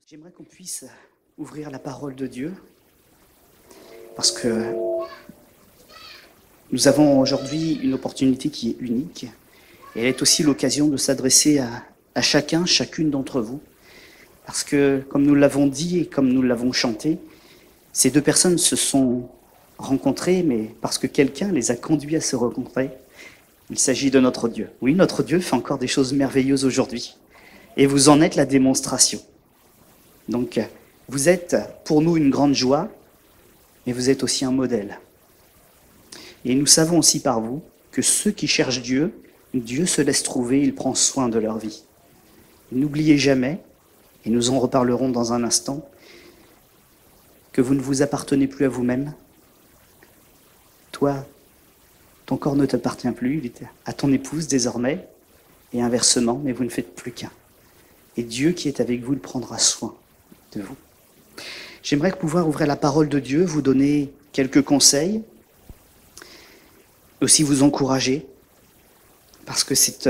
J'aimerais qu'on puisse ouvrir la parole de Dieu, parce que nous avons aujourd'hui une opportunité qui est unique, et elle est aussi l'occasion de s'adresser à chacun, chacune d'entre vous, parce que, comme nous l'avons dit et comme nous l'avons chanté, ces deux personnes se sont rencontrées, mais parce que quelqu'un les a conduits à se rencontrer. Il s'agit de notre Dieu. Oui, notre Dieu fait encore des choses merveilleuses aujourd'hui, et vous en êtes la démonstration. Donc, vous êtes pour nous une grande joie, mais vous êtes aussi un modèle. Et nous savons aussi par vous que ceux qui cherchent Dieu, Dieu se laisse trouver, il prend soin de leur vie. N'oubliez jamais, et nous en reparlerons dans un instant, que vous ne vous appartenez plus à vous-même. Toi, ton corps ne t'appartient plus, il est à ton épouse désormais, et inversement, mais vous ne faites plus qu'un. Et Dieu qui est avec vous, il prendra soin de vous. J'aimerais pouvoir ouvrir la parole de Dieu, vous donner quelques conseils, aussi vous encourager, parce que c'est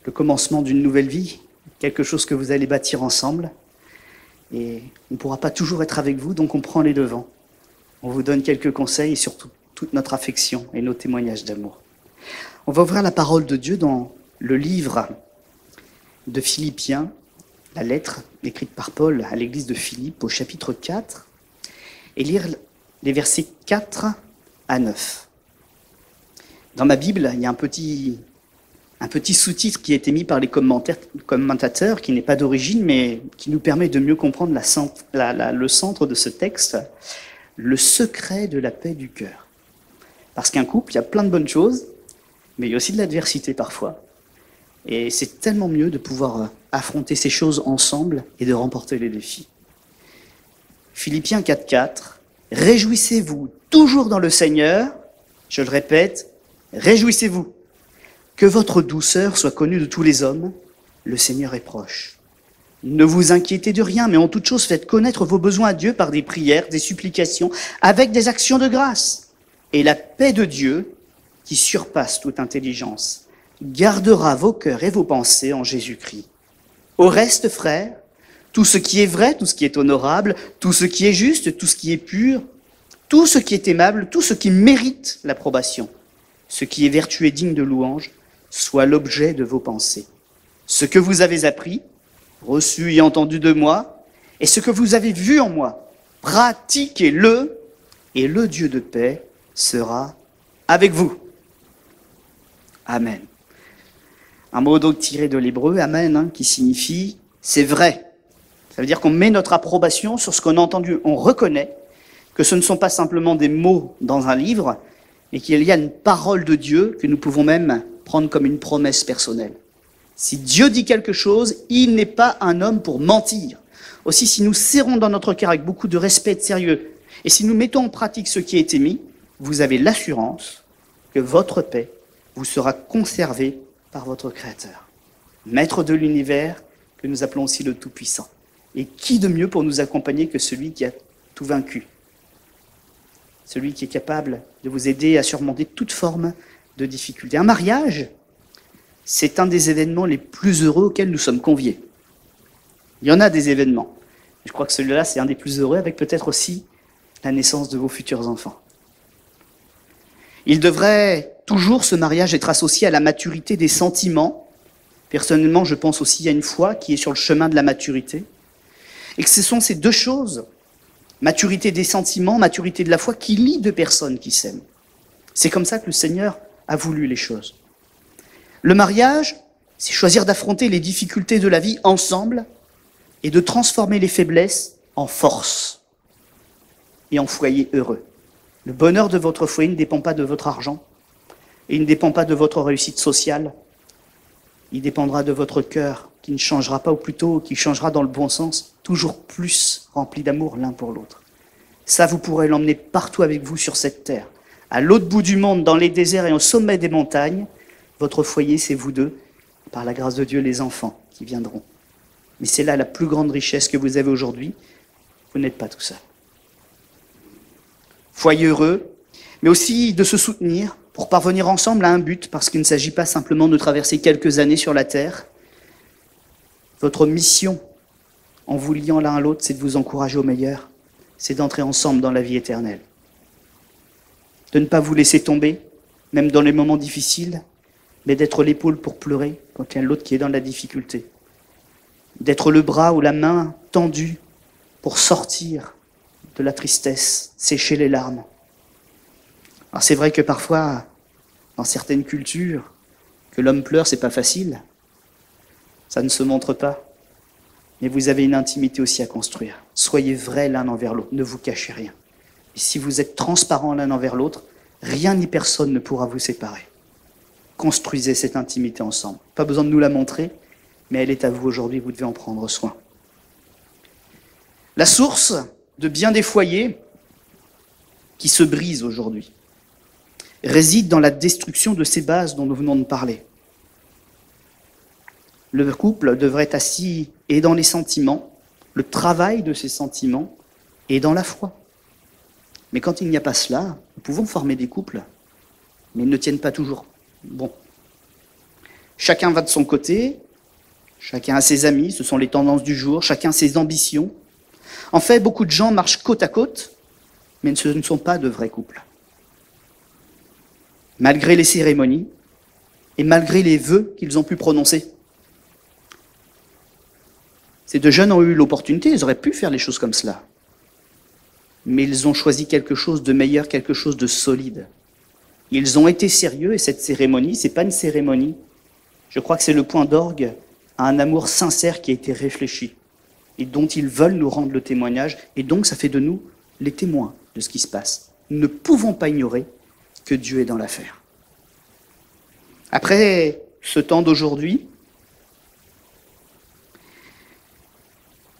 le commencement d'une nouvelle vie, quelque chose que vous allez bâtir ensemble, et on ne pourra pas toujours être avec vous, donc on prend les devants. On vous donne quelques conseils et surtout toute notre affection et nos témoignages d'amour. On va ouvrir la parole de Dieu dans le livre de Philippiens, la lettre écrite par Paul à l'église de Philippe au chapitre 4, et lire les versets 4 à 9. Dans ma Bible, il y a un petit sous-titre qui a été mis par les commentateurs, qui n'est pas d'origine, mais qui nous permet de mieux comprendre le centre de ce texte, le secret de la paix du cœur. Parce qu'un couple, il y a plein de bonnes choses, mais il y a aussi de l'adversité parfois. Et c'est tellement mieux de pouvoir affronter ces choses ensemble et de remporter les défis. Philippiens 4.4, « Réjouissez-vous toujours dans le Seigneur », je le répète, « Réjouissez-vous ». Que votre douceur soit connue de tous les hommes, le Seigneur est proche. Ne vous inquiétez de rien, mais en toute chose faites connaître vos besoins à Dieu par des prières, des supplications, avec des actions de grâce. Et la paix de Dieu, qui surpasse toute intelligence, gardera vos cœurs et vos pensées en Jésus-Christ. Au reste, frères, tout ce qui est vrai, tout ce qui est honorable, tout ce qui est juste, tout ce qui est pur, tout ce qui est aimable, tout ce qui mérite l'approbation, ce qui est vertueux et digne de louange, soit l'objet de vos pensées. Ce que vous avez appris, reçu et entendu de moi, et ce que vous avez vu en moi, pratiquez-le, et le Dieu de paix sera avec vous. Amen. Un mot donc tiré de l'hébreu, amen, qui signifie « c'est vrai ». Ça veut dire qu'on met notre approbation sur ce qu'on a entendu. On reconnaît que ce ne sont pas simplement des mots dans un livre, mais qu'il y a une parole de Dieu que nous pouvons même prendre comme une promesse personnelle. Si Dieu dit quelque chose, il n'est pas un homme pour mentir. Aussi, si nous serrons dans notre cœur avec beaucoup de respect et de sérieux, et si nous mettons en pratique ce qui a été mis, vous avez l'assurance que votre paix vous sera conservée par votre Créateur, Maître de l'univers, que nous appelons aussi le Tout-Puissant. Et qui de mieux pour nous accompagner que celui qui a tout vaincu? Celui qui est capable de vous aider à surmonter toute forme de difficulté. Un mariage, c'est un des événements les plus heureux auxquels nous sommes conviés. Il y en a des événements. Je crois que celui-là, c'est un des plus heureux, avec peut-être aussi la naissance de vos futurs enfants. Il devrait toujours, ce mariage, être associé à la maturité des sentiments. Personnellement, je pense aussi à une foi qui est sur le chemin de la maturité. Et que ce sont ces deux choses, maturité des sentiments, maturité de la foi, qui lient deux personnes qui s'aiment. C'est comme ça que le Seigneur a voulu les choses. Le mariage, c'est choisir d'affronter les difficultés de la vie ensemble et de transformer les faiblesses en force et en foyer heureux. Le bonheur de votre foyer ne dépend pas de votre argent et il ne dépend pas de votre réussite sociale. Il dépendra de votre cœur qui ne changera pas, ou plutôt qui changera dans le bon sens, toujours plus rempli d'amour l'un pour l'autre. Ça, vous pourrez l'emmener partout avec vous sur cette terre. À l'autre bout du monde, dans les déserts et au sommet des montagnes, votre foyer, c'est vous deux, par la grâce de Dieu, les enfants qui viendront. Mais c'est là la plus grande richesse que vous avez aujourd'hui, Vous n'êtes pas tout seul. Foyer heureux, mais aussi de se soutenir pour parvenir ensemble à un but, parce qu'il ne s'agit pas simplement de traverser quelques années sur la terre. Votre mission, en vous liant l'un à l'autre, c'est de vous encourager au meilleur, c'est d'entrer ensemble dans la vie éternelle. De ne pas vous laisser tomber, même dans les moments difficiles, mais d'être l'épaule pour pleurer quand il y a l'autre qui est dans la difficulté. D'être le bras ou la main tendue pour sortir de la tristesse, sécher les larmes. Alors c'est vrai que parfois, dans certaines cultures, que l'homme pleure, c'est pas facile. Ça ne se montre pas. Mais vous avez une intimité aussi à construire. Soyez vrais l'un envers l'autre, ne vous cachez rien. Et si vous êtes transparents l'un envers l'autre, rien ni personne ne pourra vous séparer. Construisez cette intimité ensemble. Pas besoin de nous la montrer, mais elle est à vous aujourd'hui, vous devez en prendre soin. La source de bien des foyers qui se brisent aujourd'hui réside dans la destruction de ces bases dont nous venons de parler. Le couple devrait être assis et dans les sentiments, le travail de ces sentiments et dans la foi. Mais quand il n'y a pas cela, nous pouvons former des couples, mais ils ne tiennent pas toujours bon. Chacun va de son côté, chacun a ses amis, ce sont les tendances du jour, chacun ses ambitions. En fait, beaucoup de gens marchent côte à côte, mais ce ne sont pas de vrais couples. Malgré les cérémonies et malgré les vœux qu'ils ont pu prononcer. Ces deux jeunes ont eu l'opportunité, ils auraient pu faire les choses comme cela. Mais ils ont choisi quelque chose de meilleur, quelque chose de solide. Ils ont été sérieux et cette cérémonie, ce n'est pas une cérémonie. Je crois que c'est le point d'orgue à un amour sincère qui a été réfléchi et dont ils veulent nous rendre le témoignage. Et donc ça fait de nous les témoins de ce qui se passe. Nous ne pouvons pas ignorer que Dieu est dans l'affaire. Après ce temps d'aujourd'hui,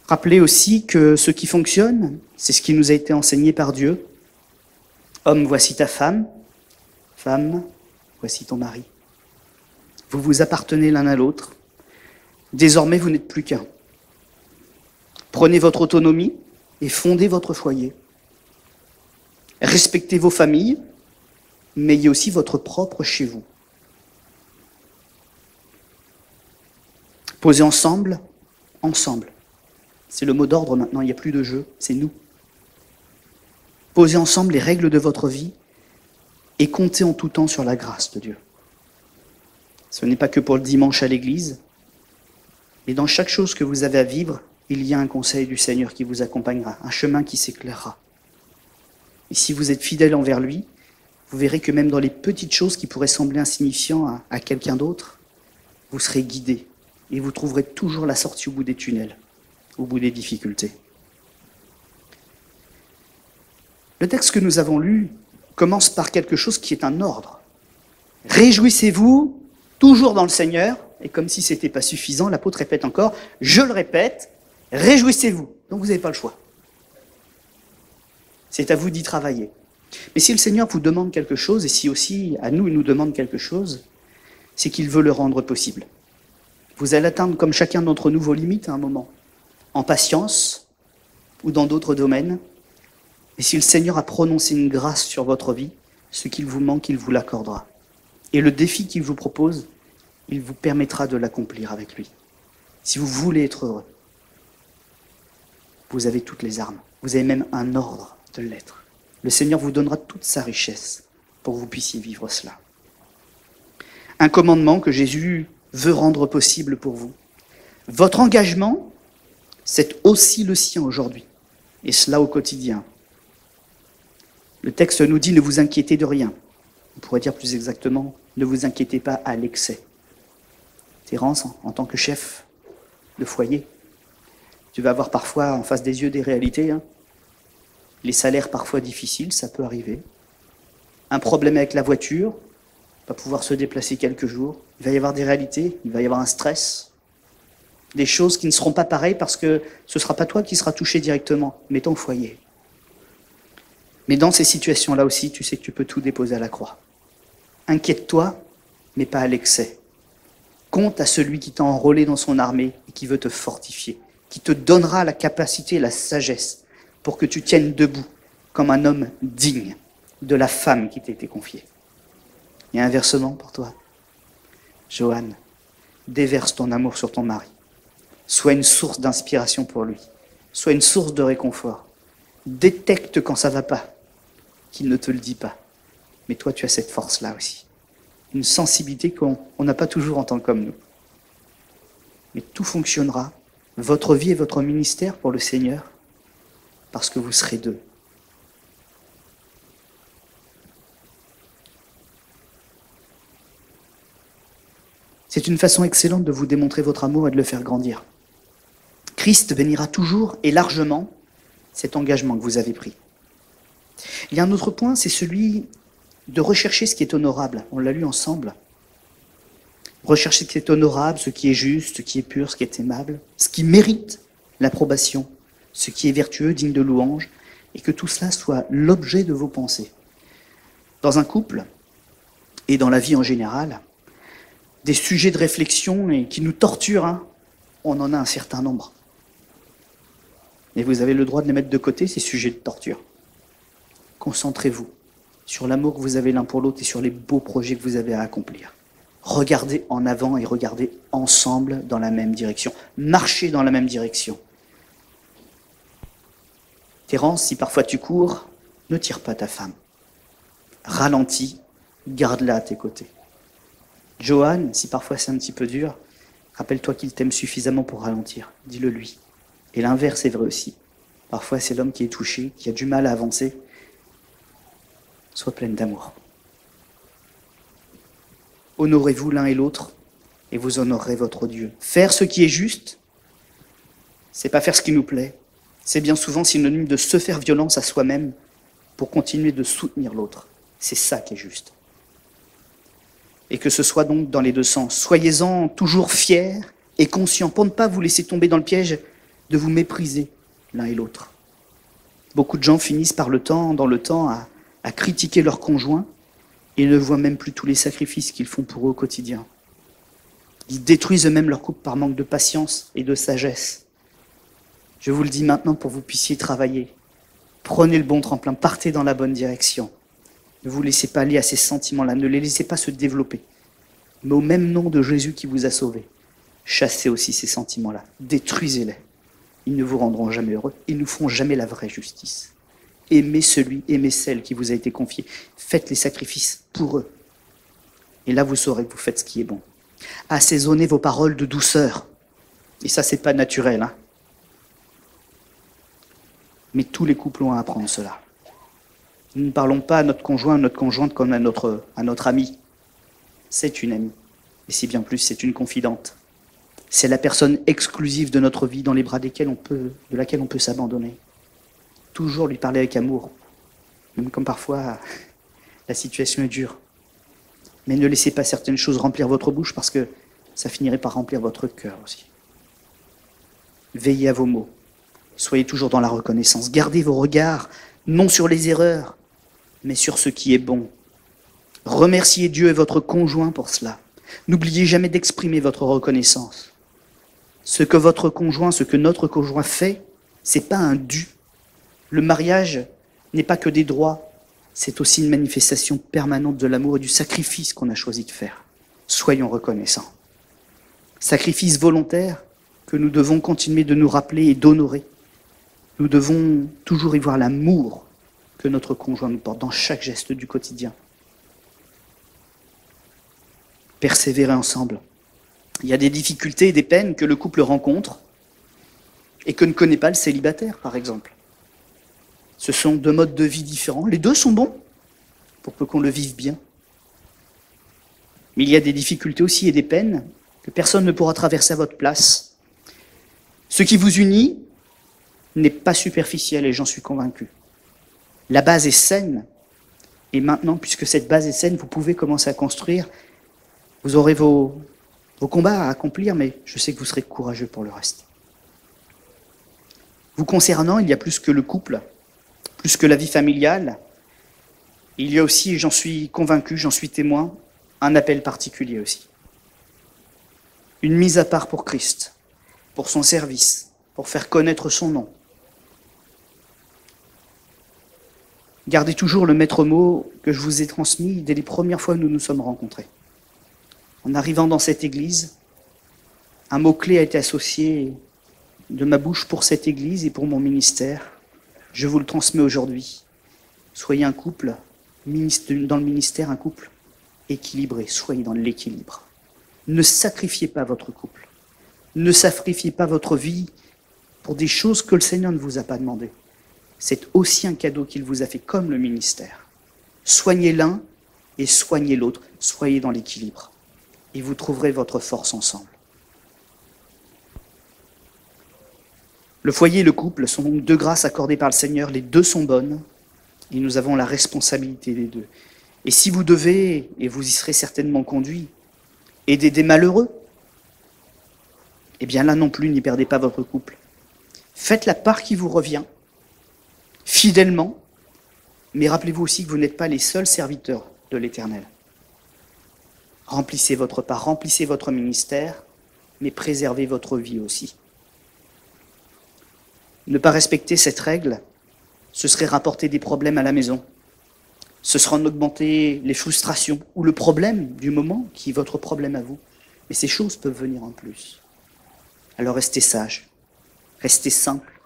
rappelez aussi que ce qui fonctionne, c'est ce qui nous a été enseigné par Dieu. Homme, voici ta femme. Femme, voici ton mari. Vous vous appartenez l'un à l'autre. Désormais, vous n'êtes plus qu'un. Prenez votre autonomie et fondez votre foyer. Respectez vos familles, mais ayez aussi votre propre chez vous. Posez ensemble, ensemble. C'est le mot d'ordre maintenant, il n'y a plus de jeu, c'est nous. Posez ensemble les règles de votre vie et comptez en tout temps sur la grâce de Dieu. Ce n'est pas que pour le dimanche à l'église, mais dans chaque chose que vous avez à vivre, il y a un conseil du Seigneur qui vous accompagnera, un chemin qui s'éclairera. Et si vous êtes fidèle envers lui, vous verrez que même dans les petites choses qui pourraient sembler insignifiantes à quelqu'un d'autre, vous serez guidé et vous trouverez toujours la sortie au bout des tunnels, au bout des difficultés. Le texte que nous avons lu commence par quelque chose qui est un ordre. Réjouissez-vous toujours dans le Seigneur, et comme si ce n'était pas suffisant, l'apôtre répète encore, je le répète, réjouissez-vous. Donc vous n'avez pas le choix. C'est à vous d'y travailler. Mais si le Seigneur vous demande quelque chose, et si aussi à nous il nous demande quelque chose, c'est qu'il veut le rendre possible. Vous allez atteindre comme chacun d'entre nous vos limites à un moment, en patience ou dans d'autres domaines. Et si le Seigneur a prononcé une grâce sur votre vie, ce qu'il vous manque, il vous l'accordera. Et le défi qu'il vous propose, il vous permettra de l'accomplir avec lui. Si vous voulez être heureux, vous avez toutes les armes. Vous avez même un ordre de l'être. Le Seigneur vous donnera toute sa richesse pour que vous puissiez vivre cela. Un commandement que Jésus veut rendre possible pour vous. Votre engagement, c'est aussi le sien aujourd'hui, et cela au quotidien. Le texte nous dit « Ne vous inquiétez de rien ». On pourrait dire plus exactement « Ne vous inquiétez pas à l'excès ». Thérence, en tant que chef de foyer, tu vas avoir parfois en face des yeux des réalités. Les salaires parfois difficiles, ça peut arriver. Un problème avec la voiture, pas pouvoir se déplacer quelques jours. Il va y avoir des réalités, il va y avoir un stress. Des choses qui ne seront pas pareilles parce que ce ne sera pas toi qui seras touché directement, mais ton foyer. Mais dans ces situations-là aussi, tu sais que tu peux tout déposer à la croix. Inquiète-toi, mais pas à l'excès. Compte à celui qui t'a enrôlé dans son armée et qui veut te fortifier, qui te donnera la capacité et la sagesse pour que tu tiennes debout comme un homme digne de la femme qui t'a été confiée. Et inversement pour toi, Joanne, déverse ton amour sur ton mari. Sois une source d'inspiration pour lui. Sois une source de réconfort. Détecte quand ça ne va pas, qu'il ne te le dit pas. Mais toi, tu as cette force-là aussi. Une sensibilité qu'on n'a pas toujours en tant qu'homme, nous. Mais tout fonctionnera, votre vie et votre ministère pour le Seigneur, parce que vous serez deux. C'est une façon excellente de vous démontrer votre amour et de le faire grandir. Christ bénira toujours et largement cet engagement que vous avez pris. Il y a un autre point, c'est celui de rechercher ce qui est honorable. On l'a lu ensemble. Rechercher ce qui est honorable, ce qui est juste, ce qui est pur, ce qui est aimable, ce qui mérite l'approbation, ce qui est vertueux, digne de louange, et que tout cela soit l'objet de vos pensées. Dans un couple, et dans la vie en général, des sujets de réflexion et qui nous torturent, on en a un certain nombre. Et vous avez le droit de les mettre de côté, ces sujets de torture. Concentrez-vous sur l'amour que vous avez l'un pour l'autre et sur les beaux projets que vous avez à accomplir. Regardez en avant et regardez ensemble dans la même direction. Marchez dans la même direction. Thérence, si parfois tu cours, ne tire pas ta femme. Ralentis, garde-la à tes côtés. Joanne, si parfois c'est un petit peu dur, rappelle-toi qu'il t'aime suffisamment pour ralentir. Dis-le lui. Et l'inverse est vrai aussi. Parfois c'est l'homme qui est touché, qui a du mal à avancer. Sois pleine d'amour. Honorez-vous l'un et l'autre, et vous honorerez votre Dieu. Faire ce qui est juste, c'est pas faire ce qui nous plaît. C'est bien souvent synonyme de se faire violence à soi-même pour continuer de soutenir l'autre. C'est ça qui est juste. Et que ce soit donc dans les deux sens. Soyez-en toujours fiers et conscients pour ne pas vous laisser tomber dans le piège de vous mépriser l'un et l'autre. Beaucoup de gens finissent dans le temps, à critiquer leur conjoint et ne voient même plus tous les sacrifices qu'ils font pour eux au quotidien. Ils détruisent eux-mêmes leur couple par manque de patience et de sagesse. Je vous le dis maintenant pour que vous puissiez travailler. Prenez le bon tremplin, partez dans la bonne direction. Ne vous laissez pas aller à ces sentiments-là, ne les laissez pas se développer. Mais au même nom de Jésus qui vous a sauvé, chassez aussi ces sentiments-là, détruisez-les. Ils ne vous rendront jamais heureux, ils ne feront jamais la vraie justice. Aimez aimez celle qui vous a été confiée. Faites les sacrifices pour eux. Et là, vous saurez que vous faites ce qui est bon. Assaisonnez vos paroles de douceur. Et ça, c'est pas naturel. Mais tous les couples ont à apprendre cela. Nous ne parlons pas à notre conjoint, à notre conjointe comme à notre ami. C'est une amie. Et si bien plus, c'est une confidente. C'est la personne exclusive de notre vie dans les bras de laquelle on peut s'abandonner. Toujours lui parler avec amour, même comme parfois la situation est dure. Mais ne laissez pas certaines choses remplir votre bouche parce que ça finirait par remplir votre cœur aussi. Veillez à vos mots. Soyez toujours dans la reconnaissance. Gardez vos regards, non sur les erreurs, mais sur ce qui est bon. Remerciez Dieu et votre conjoint pour cela. N'oubliez jamais d'exprimer votre reconnaissance. Ce que votre conjoint, ce que notre conjoint fait, c'est pas un dû. Le mariage n'est pas que des droits, c'est aussi une manifestation permanente de l'amour et du sacrifice qu'on a choisi de faire. Soyons reconnaissants. Sacrifice volontaire que nous devons continuer de nous rappeler et d'honorer. Nous devons toujours y voir l'amour que notre conjoint nous porte dans chaque geste du quotidien. Persévérer ensemble. Il y a des difficultés et des peines que le couple rencontre et que ne connaît pas le célibataire, par exemple. Ce sont deux modes de vie différents. Les deux sont bons pour qu'on le vive bien. Mais il y a des difficultés aussi et des peines que personne ne pourra traverser à votre place. Ce qui vous unit n'est pas superficiel et j'en suis convaincu. La base est saine. Et maintenant, puisque cette base est saine, vous pouvez commencer à construire. Vous aurez vos combats à accomplir, mais je sais que vous serez courageux pour le reste. Vous concernant, il y a plus que le couple, plus que la vie familiale. Il y a aussi, j'en suis convaincu, j'en suis témoin, un appel particulier aussi. Une mise à part pour Christ, pour son service, pour faire connaître son nom. Gardez toujours le maître mot que je vous ai transmis dès les premières fois que nous nous sommes rencontrés. En arrivant dans cette église, un mot-clé a été associé de ma bouche pour cette église et pour mon ministère. Je vous le transmets aujourd'hui. Soyez un couple, dans le ministère, un couple équilibré. Soyez dans l'équilibre. Ne sacrifiez pas votre couple. Ne sacrifiez pas votre vie pour des choses que le Seigneur ne vous a pas demandées. C'est aussi un cadeau qu'il vous a fait, comme le ministère. Soignez l'un et soignez l'autre. Soyez dans l'équilibre. Et vous trouverez votre force ensemble. Le foyer et le couple sont donc deux grâces accordées par le Seigneur. Les deux sont bonnes et nous avons la responsabilité des deux. Et si vous devez, et vous y serez certainement conduits, aider des malheureux, eh bien là non plus, n'y perdez pas votre couple. Faites la part qui vous revient, fidèlement, mais rappelez-vous aussi que vous n'êtes pas les seuls serviteurs de l'Éternel. Remplissez votre part, remplissez votre ministère, mais préservez votre vie aussi. Ne pas respecter cette règle, ce serait rapporter des problèmes à la maison. Ce sera en augmenter les frustrations ou le problème du moment qui est votre problème à vous. Mais ces choses peuvent venir en plus. Alors restez sage, restez simple,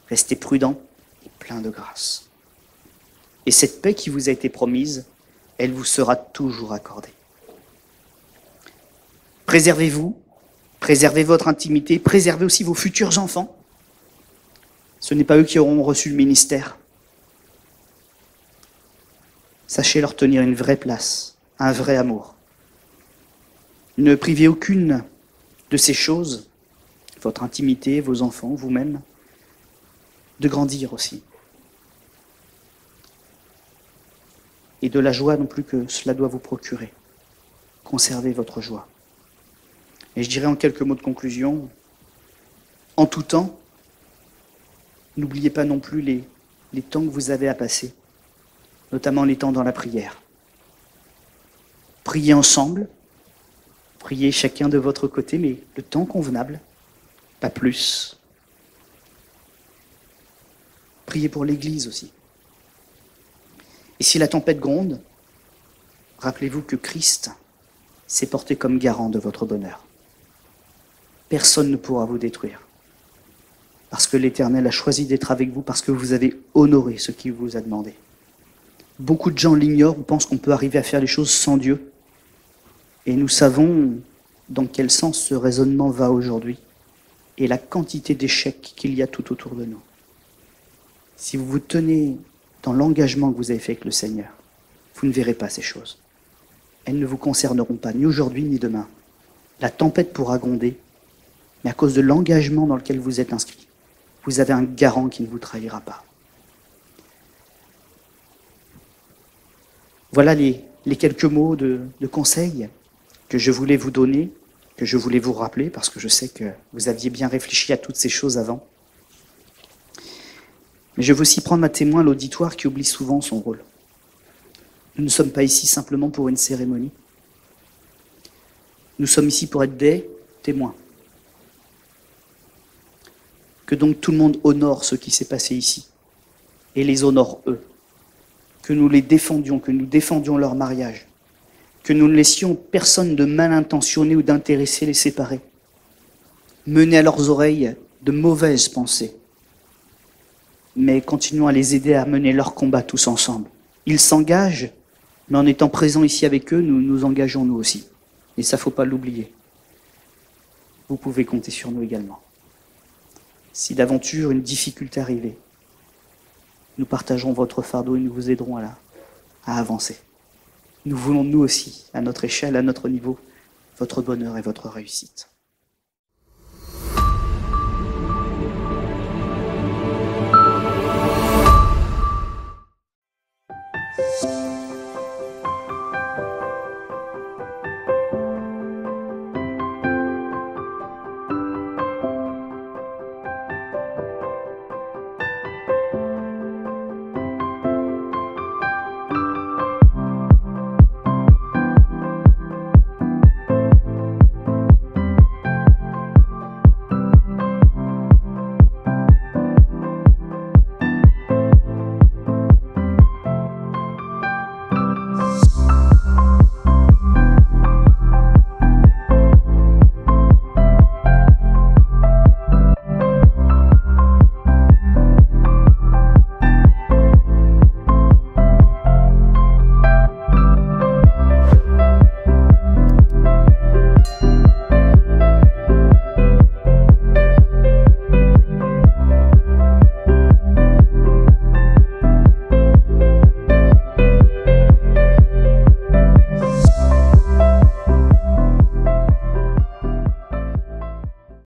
restez prudent et plein de grâce. Et cette paix qui vous a été promise, elle vous sera toujours accordée. Préservez-vous, préservez votre intimité, préservez aussi vos futurs enfants. Ce n'est pas eux qui auront reçu le ministère. Sachez leur tenir une vraie place, un vrai amour. Ne privez aucune de ces choses, votre intimité, vos enfants, vous-même, de grandir aussi. Et de la joie non plus que cela doit vous procurer. Conservez votre joie. Et je dirais en quelques mots de conclusion, en tout temps, n'oubliez pas non plus les temps que vous avez à passer, notamment les temps dans la prière. Priez ensemble, priez chacun de votre côté, mais le temps convenable, pas plus. Priez pour l'Église aussi. Et si la tempête gronde, rappelez-vous que Christ s'est porté comme garant de votre bonheur. Personne ne pourra vous détruire. Parce que l'Éternel a choisi d'être avec vous, parce que vous avez honoré ce qu'il vous a demandé. Beaucoup de gens l'ignorent ou pensent qu'on peut arriver à faire les choses sans Dieu. Et nous savons dans quel sens ce raisonnement va aujourd'hui et la quantité d'échecs qu'il y a tout autour de nous. Si vous vous tenez dans l'engagement que vous avez fait avec le Seigneur, vous ne verrez pas ces choses. Elles ne vous concerneront pas, ni aujourd'hui ni demain. La tempête pourra gronder, mais à cause de l'engagement dans lequel vous êtes inscrit, vous avez un garant qui ne vous trahira pas. Voilà les quelques mots de conseils que je voulais vous donner, que je voulais vous rappeler, parce que je sais que vous aviez bien réfléchi à toutes ces choses avant. Mais je veux aussi prendre à témoin l'auditoire qui oublie souvent son rôle. Nous ne sommes pas ici simplement pour une cérémonie. Nous sommes ici pour être des témoins. Que donc tout le monde honore ce qui s'est passé ici et les honore eux. Que nous les défendions, que nous défendions leur mariage. Que nous ne laissions personne de mal intentionné ou d'intéressé les séparer. Mener à leurs oreilles de mauvaises pensées. Mais continuons à les aider à mener leur combat tous ensemble. Ils s'engagent, mais en étant présents ici avec eux, nous nous engageons nous aussi. Et ça, faut pas l'oublier. Vous pouvez compter sur nous également. Si d'aventure une difficulté arrivait, nous partagerons votre fardeau et nous vous aiderons à avancer. Nous voulons nous aussi, à notre échelle, à notre niveau, votre bonheur et votre réussite.